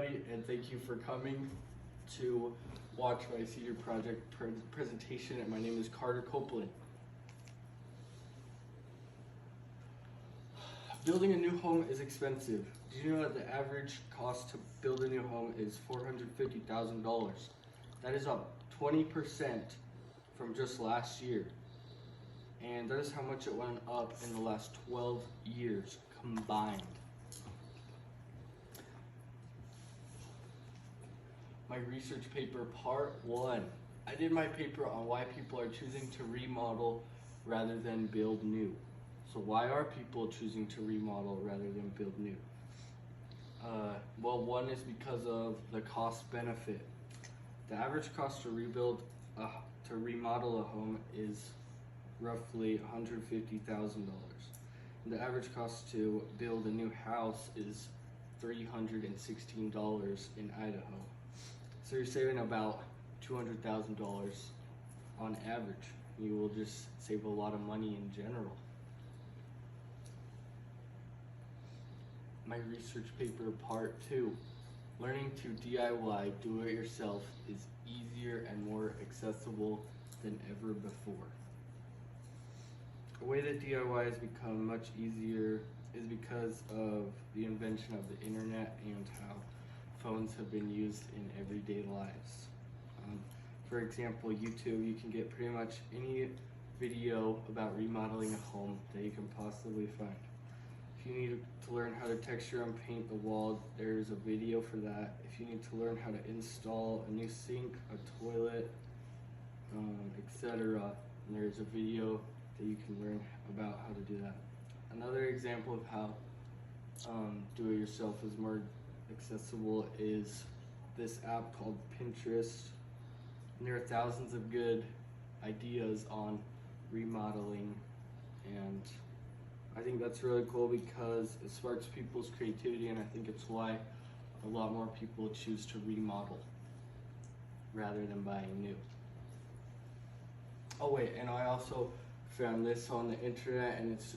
everybody, and thank you for coming to watch my senior project presentation. And my name is Koplin. Building a new home is expensive. Did you know that the average cost to build a new home is $450,000? That is up 20% from just last year. And that is how much it went up in the last 12 years combined. My research paper part 1. I did my paper on why people are choosing to remodel rather than build new. So why are people choosing to remodel rather than build new? Well, one is because of the cost benefit. The average cost to remodel a home is roughly $150,000. The average cost to build a new house is $316 in Idaho. So you're saving about $200,000 on average. You will just save a lot of money in general. My research paper part 2. Learning to DIY, do it yourself, is easier and more accessible than ever before. The way that DIY has become much easier is because of the invention of the internet and how phones have been used in everyday lives. For example, YouTube, you can get pretty much any video about remodeling a home that you can possibly find. If you need to learn how to texture and paint the wall, there's a video for that. If you need to learn how to install a new sink, a toilet, etc., there's a video that you can learn about how to do that. Another example of how do-it-yourself is more accessible is this app called Pinterest. And there are thousands of good ideas on remodeling, and I think that's really cool because it sparks people's creativity, and I think it's why a lot more people choose to remodel rather than buying new. Oh wait, and I also found this on the internet, and it's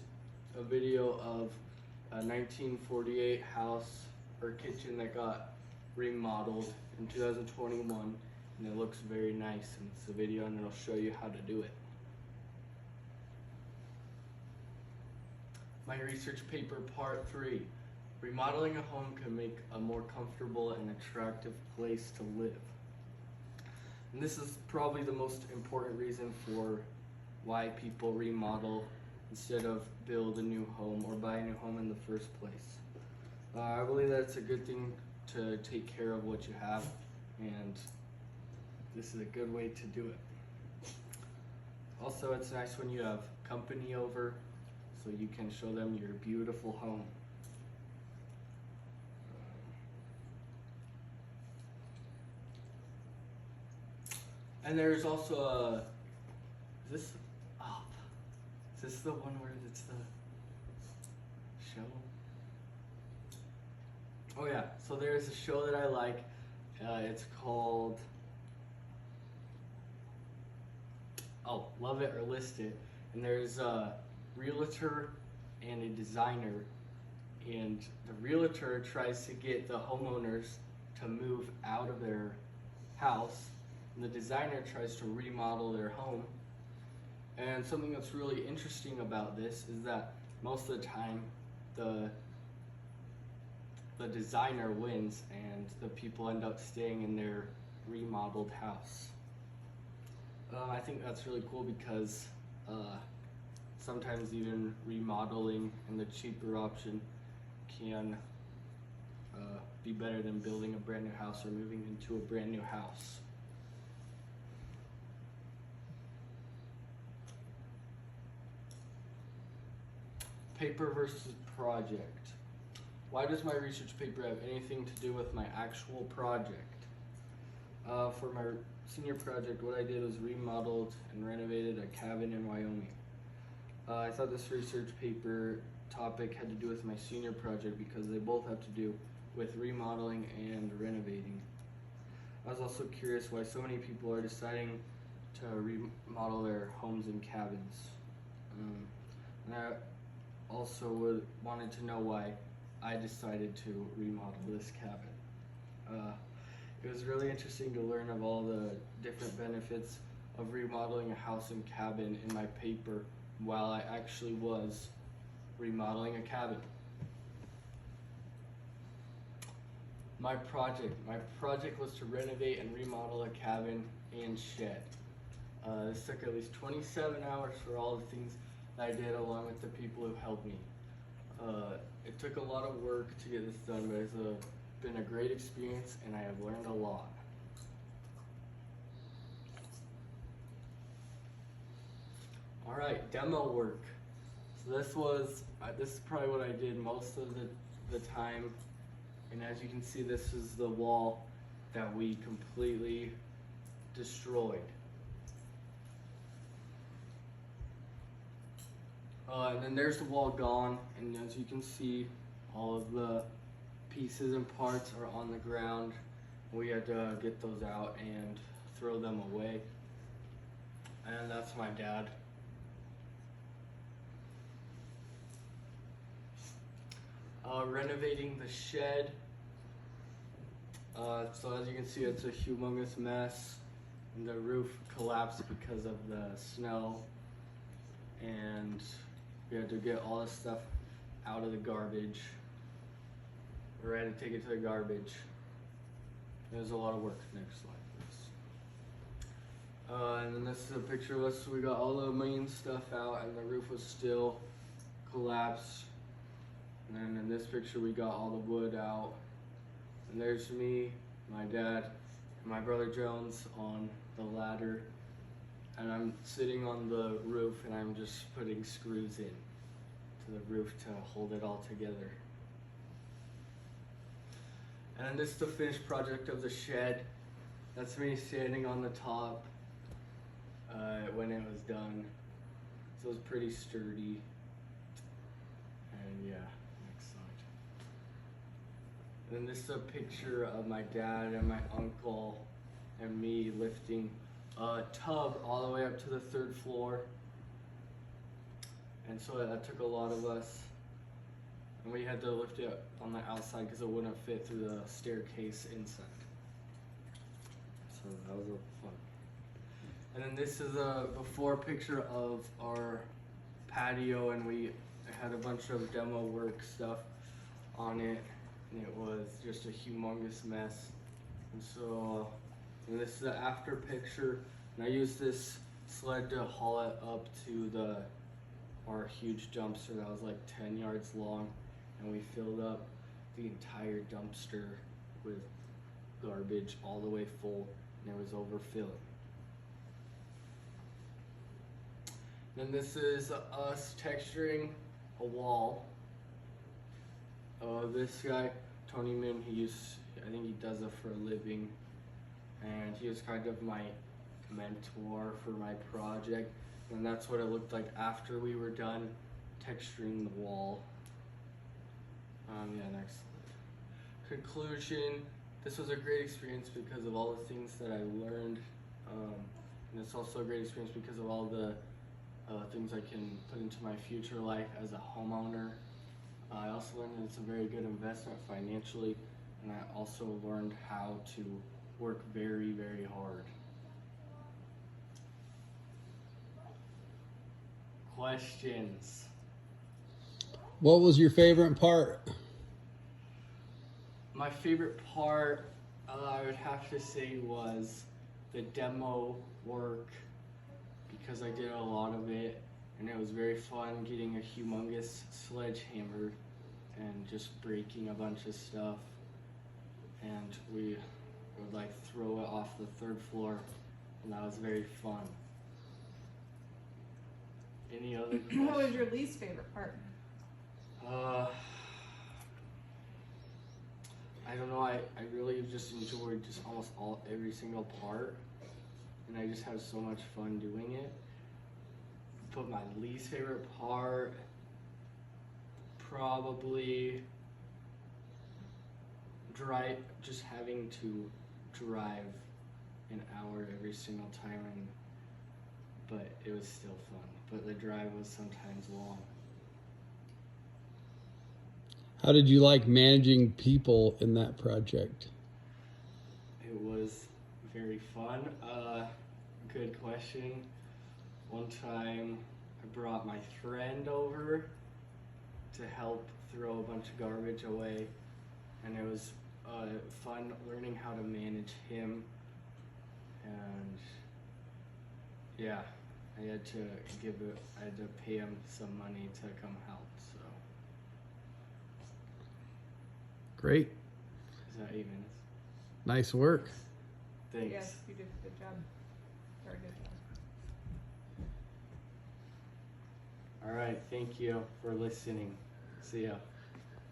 a video of a 1948 house or kitchen that got remodeled in 2021, and it looks very nice, and it's a video and it'll show you how to do it. My research paper part 3. Remodeling a home can make a more comfortable and attractive place to live. And this is probably the most important reason for why people remodel instead of build a new home or buy a new home in the first place. I believe that it's a good thing to take care of what you have, and this is a good way to do it. Also, it's nice when you have company over, so you can show them your beautiful home. And there's also is this the one where it's the show? Oh yeah, so there's a show that I like. It's called Love It or List It. And there's a realtor and a designer, and the realtor tries to get the homeowners to move out of their house, and the designer tries to remodel their home. And something that's really interesting about this is that most of the time the designer wins and the people end up staying in their remodeled house. I think that's really cool because sometimes even remodeling and the cheaper option can be better than building a brand new house or moving into a brand new house. Paper versus project. Why does my research paper have anything to do with my actual project? For my senior project, what I did was remodeled and renovated a cabin in Wyoming. I thought this research paper topic had to do with my senior project because they both have to do with remodeling and renovating. I was also curious why so many people are deciding to remodel their homes and cabins. And I also wanted to know why I decided to remodel this cabin. It was really interesting to learn of all the different benefits of remodeling a house and cabin in my paper while I actually was remodeling a cabin. My project was to renovate and remodel a cabin and shed. This took at least 27 hours for all the things that I did along with the people who helped me. It took a lot of work to get this done, but it's been a great experience and I have learned a lot. Alright, demo work. So this is probably what I did most of the time. And as you can see, this is the wall that we completely destroyed. And then there's the wall gone, and as you can see, all of the pieces and parts are on the ground. We had to get those out and throw them away. And that's my dad. Renovating the shed. So as you can see, it's a humongous mess. And the roof collapsed because of the snow. And we had to get all this stuff out of the garbage. We had to take it to the garbage. It was a lot of work. Next slide, please. And then this is a picture of us. So we got all the main stuff out and the roof was still collapsed. And then in this picture we got all the wood out. And there's me, my dad, and my brother Jones on the ladder. And I'm sitting on the roof and I'm just putting screws in to the roof to hold it all together. And this is the finished project of the shed. That's me standing on the top when it was done. So it was pretty sturdy. And yeah. And then this is a picture of my dad and my uncle and me lifting a tub all the way up to the 3rd floor. And so that took a lot of us. And we had to lift it on the outside because it wouldn't fit through the staircase inside. So that was fun. And then this is a before picture of our patio, and we had a bunch of demo work stuff on it. And it was just a humongous mess. And so and this is the after picture, and I used this sled to haul it up to our huge dumpster that was like 10 yards long, and we filled up the entire dumpster with garbage all the way full, and it was overfilling. Then this is us texturing a wall. This guy, Tony Min, I think he does it for a living, and he was kind of my mentor for my project, and that's what it looked like after we were done texturing the wall. Yeah, next slide. Conclusion, this was a great experience because of all the things that I learned, and it's also a great experience because of all the things I can put into my future life as a homeowner. I also learned that it's a very good investment financially, and I also learned how to work very, very hard. Questions? What was your favorite part? My favorite part, I would have to say, was the demo work, because I did a lot of it. And it was very fun getting a humongous sledgehammer and just breaking a bunch of stuff. And we would like throw it off the 3rd floor, and that was very fun. Any other questions? What was your least favorite part? I don't know, I really just enjoyed just almost every single part, and I just had so much fun doing it. But my least favorite part, probably just having to drive an hour every single time, but it was still fun. But the drive was sometimes long. How did you like managing people in that project? It was very fun. Good question. One time I brought my friend over to help throw a bunch of garbage away, and it was fun learning how to manage him. And yeah, I had to pay him some money to come help. So Great. is that 8 minutes? Nice work. Thanks. Yes, you did a good job. Very good job. All right. Thank you for listening. See ya.